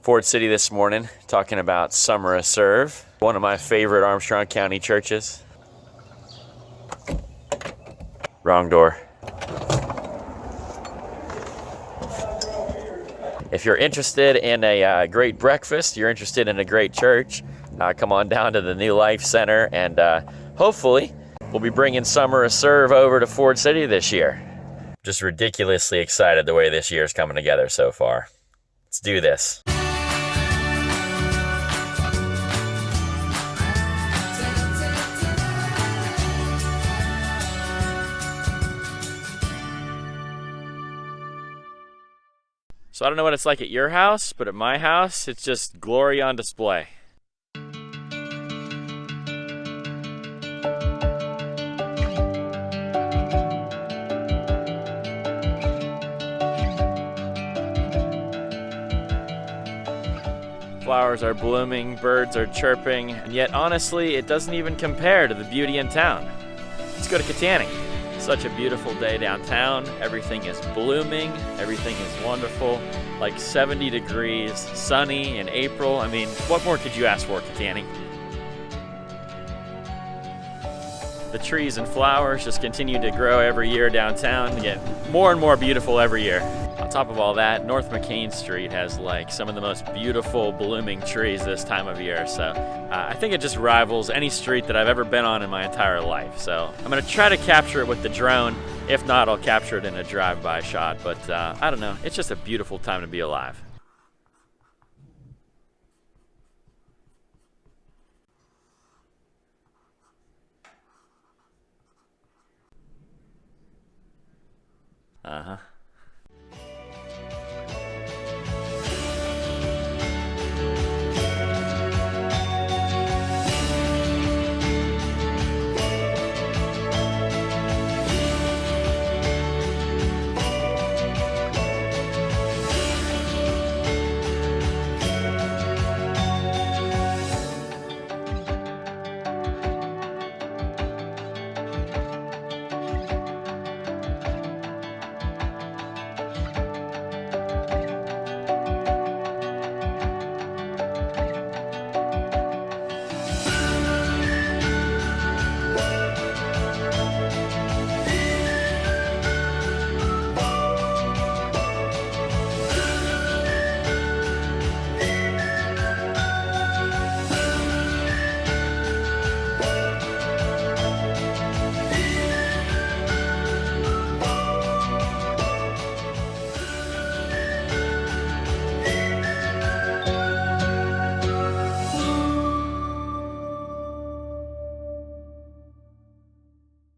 Ford City this morning, talking about Summer of Serve, one of my favorite Armstrong County churches. Wrong door. If you're interested in a great breakfast, you're interested in a great church, come on down to the New Life Center, and hopefully we'll be bringing Summer of Serve over to Ford City this year. Just ridiculously excited the way this year's coming together so far. Let's do this. So I don't know what it's like at your house, but at my house, it's just glory on display. Flowers are blooming, birds are chirping, and yet honestly, it doesn't even compare to the beauty in town. Let's go to Kittanning. Such a beautiful day downtown. Everything is blooming, everything is wonderful, like 70 degrees, sunny in April. I mean, what more could you ask for, Kittanning? The trees and flowers just continue to grow every year downtown and get more and more beautiful every year. On top of all that, North Mckean Street has like some of the most beautiful blooming trees this time of year. So I think it just rivals any street that I've ever been on in my entire life. So I'm gonna try to capture it with the drone. If not, I'll capture it in a drive-by shot. But I don't know, it's just a beautiful time to be alive. Uh-huh.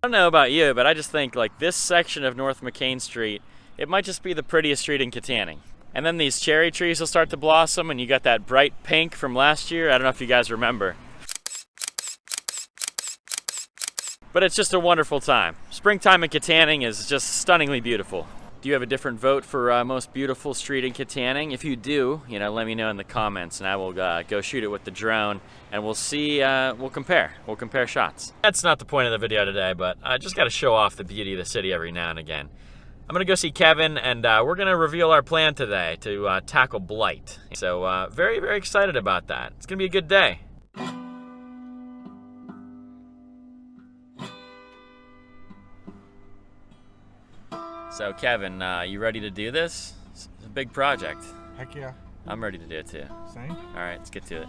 I don't know about you, but I just think like this section of North Mckean Street, it might just be the prettiest street in Kittanning. And then these cherry trees will start to blossom, and you got that bright pink from last year. I don't know if you guys remember. But it's just a wonderful time. Springtime in Kittanning is just stunningly beautiful. Do you have a different vote for most beautiful street in Kittanning? If you do, let me know in the comments, and I will go shoot it with the drone, and we'll see, we'll compare shots. That's not the point of the video today, but I just got to show off the beauty of the city every now and again. I'm gonna go see Kevin, and we're gonna reveal our plan today to tackle Blight. So very, very excited about that. It's gonna be a good day. So Kevin, you ready to do this? It's a big project. Heck yeah. I'm ready to do it too. Same? All right, let's get to it.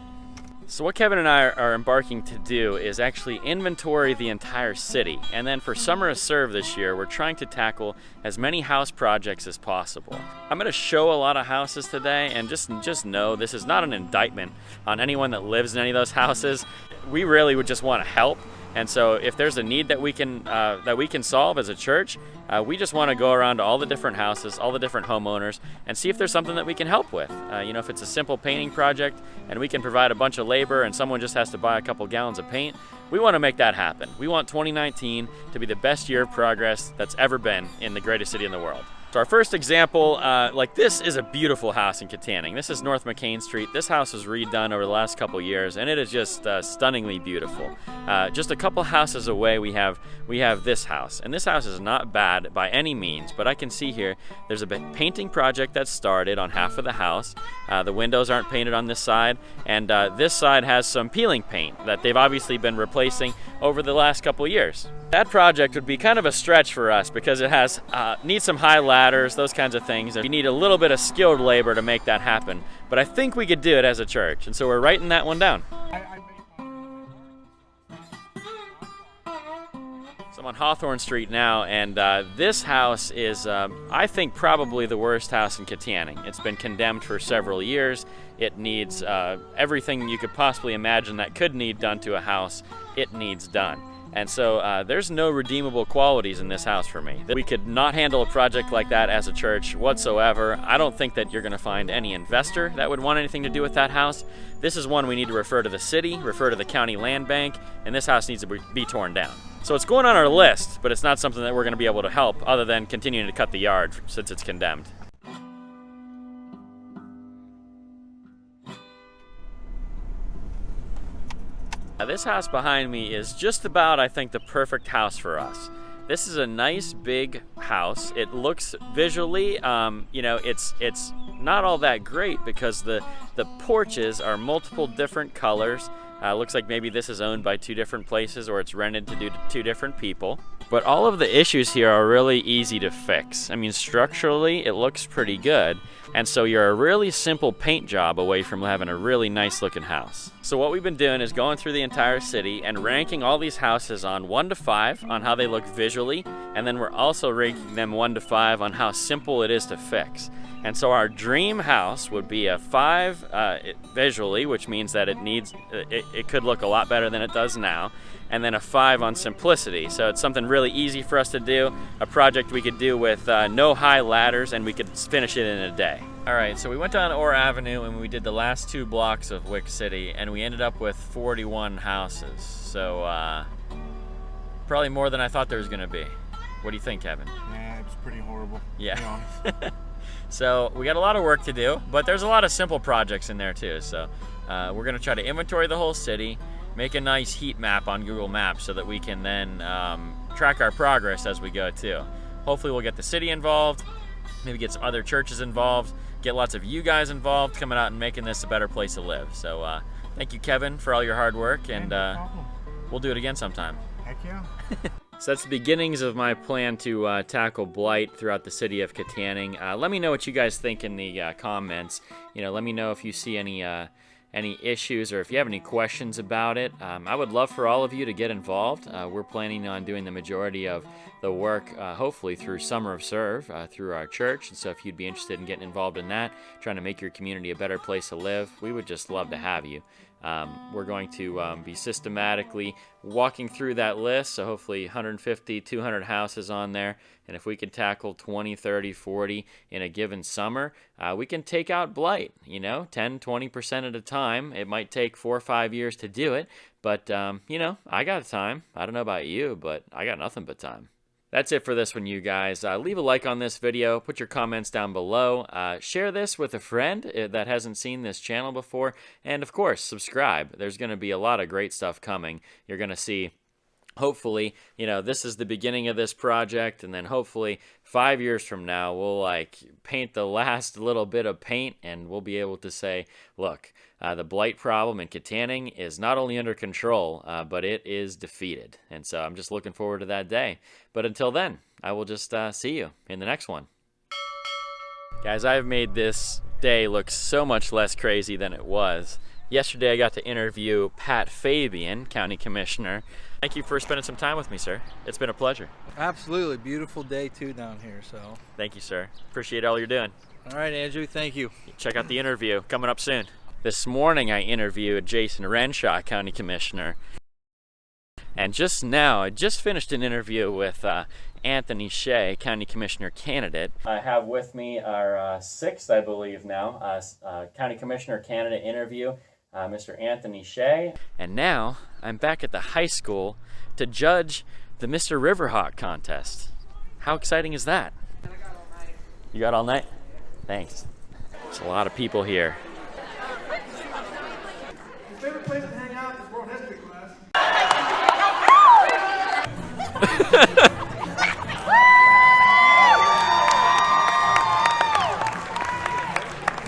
So what Kevin and I are embarking to do is actually inventory the entire city. And then for Summer of Serve this year, we're trying to tackle as many house projects as possible. I'm gonna show a lot of houses today, and just know this is not an indictment on anyone that lives in any of those houses. We really would just wanna help. And so if there's a need that we can solve as a church, we just want to go around to all the different houses, all the different homeowners, and see if there's something that we can help with. If it's a simple painting project and we can provide a bunch of labor and someone just has to buy a couple gallons of paint, we want to make that happen. We want 2019 to be the best year of progress that's ever been in the greatest city in the world. So our first example, like this is a beautiful house in Kittanning. This is North Mckean Street. This house was redone over the last couple years, and it is just stunningly beautiful. Just a couple houses away, we have this house, and this house is not bad by any means. But I can see here there's a painting project that's started on half of the house. The windows aren't painted on this side, and this side has some peeling paint that they've obviously been replacing over the last couple years. That project would be kind of a stretch for us because it has needs some high ladders, those kinds of things. You need a little bit of skilled labor to make that happen. But I think we could do it as a church, and so we're writing that one down. So I'm on Hawthorne Street now, and this house is, I think, probably the worst house in Kittanning. It's been condemned for several years. It needs everything you could possibly imagine that could need done to a house. It needs done. And so there's no redeemable qualities in this house for me. We could not handle a project like that as a church whatsoever. I don't think that you're going to find any investor that would want anything to do with that house. This is one we need to refer to the city, refer to the county land bank, and this house needs to be torn down. So it's going on our list, but it's not something that we're going to be able to help other than continuing to cut the yard since it's condemned. This house behind me is just about, I think, the perfect house for us. This is a nice big house. It looks visually, it's not all that great because the porches are multiple different colors. Looks like maybe this is owned by two different places or it's rented to two different people. But all of the issues here are really easy to fix. I mean, structurally, it looks pretty good. And so you're a really simple paint job away from having a really nice looking house. So what we've been doing is going through the entire city and ranking all these houses on 1 to 5 on how they look visually. And then we're also ranking them 1 to 5 on how simple it is to fix. And so our dream house would be a 5 visually, which means that it could look a lot better than it does now. And then a 5 on simplicity. So it's something really easy for us to do, a project we could do with no high ladders, and we could finish it in a day. All right, so we went down Orr Avenue and we did the last 2 blocks of Wick City, and we ended up with 41 houses. So probably more than I thought there was gonna be. What do you think, Kevin? Yeah, it was pretty horrible. Yeah. So we got a lot of work to do, but there's a lot of simple projects in there too. So we're gonna try to inventory the whole city, make a nice heat map on Google Maps so that we can then track our progress as we go too. Hopefully we'll get the city involved, maybe get some other churches involved, get lots of you guys involved coming out and making this a better place to live. So thank you, Kevin, for all your hard work, and we'll do it again sometime. Heck yeah. So that's the beginnings of my plan to tackle blight throughout the city of Kittanning. Let me know what you guys think in the comments. Let me know if you see any issues or if you have any questions about it. I would love for all of you to get involved. We're planning on doing the majority of the work, hopefully through Summer of Serve, through our church. And so if you'd be interested in getting involved in that, trying to make your community a better place to live, we would just love to have you. We're going to be systematically walking through that list, so hopefully 150, 200 houses on there, and if we can tackle 20, 30, 40 in a given summer, we can take out blight, 10, 20% at a time. It might take 4 or 5 years to do it, but, I got time. I don't know about you, but I got nothing but time. That's it for this one, you guys. Leave a like on this video. Put your comments down below. Share this with a friend that hasn't seen this channel before. And, of course, subscribe. There's going to be a lot of great stuff coming. You're going to see, hopefully, this is the beginning of this project. And then hopefully 5 years from now, we'll, paint the last little bit of paint. And we'll be able to say, look, the blight problem in Kittanning is not only under control, but it is defeated. And so I'm just looking forward to that day. But until then, I will just see you in the next one. Guys, I've made this day look so much less crazy than it was. Yesterday I got to interview Pat Fabian, County Commissioner. Thank you for spending some time with me, sir. It's been a pleasure. Absolutely. Beautiful day too down here, so. Thank you, sir. Appreciate all you're doing. All right, Andrew, thank you. Check out the interview coming up soon. This morning I interviewed Jason Renshaw, County Commissioner. And just now, I just finished an interview with Anthony Shea, County Commissioner candidate. I have with me our 6th, I believe now, County Commissioner candidate interview, Mr. Anthony Shea. And now I'm back at the high school to judge the Mr. Riverhawk contest. How exciting is that? You got all night? Thanks. There's a lot of people here. Your favorite place to hang out is world history class.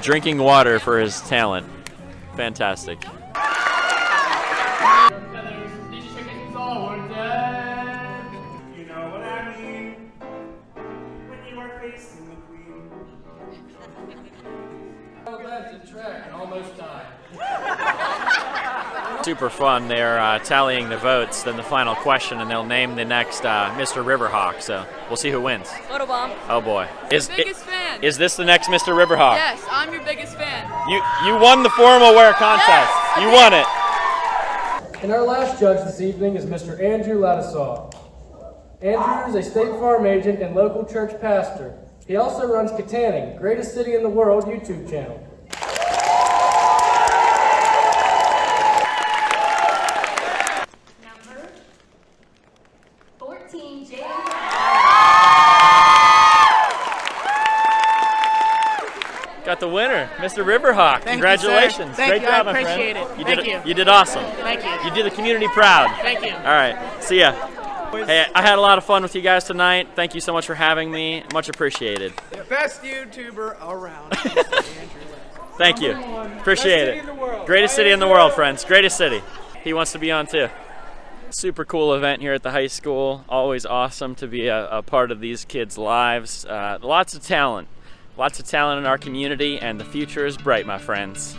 Drinking water for his talent. Fantastic. You know what I mean when you are facing the queen. Super fun. They're tallying the votes, then the final question, and they'll name the next Mr. Riverhawk. So we'll see who wins. Photobomb. Oh boy. Biggest fan. Is this the next Mr. Riverhawk? Yes, I'm your biggest fan. You won the formal wear contest. Yes, You won it. And our last judge this evening is Mr. Andrew Ladisaw. Andrew is a State Farm agent and local church pastor. He also runs Kittanning, Greatest City in the World YouTube channel. Number 14, Jay. Got the winner, Mr. Riverhawk. Congratulations. Thank Great you, job, I my friend. appreciate it. Thank you. You did awesome. Thank you. You did the community proud. Thank you. All right. See ya. Hey, I had a lot of fun with you guys tonight. Thank you so much for having me. Much appreciated. Best YouTuber around. Thank you. Appreciate it. Greatest city in the world, friends. Greatest city. He wants to be on too. Super cool event here at the high school. Always awesome to be a part of these kids' lives. Lots of talent. Lots of talent in our community, and the future is bright, my friends.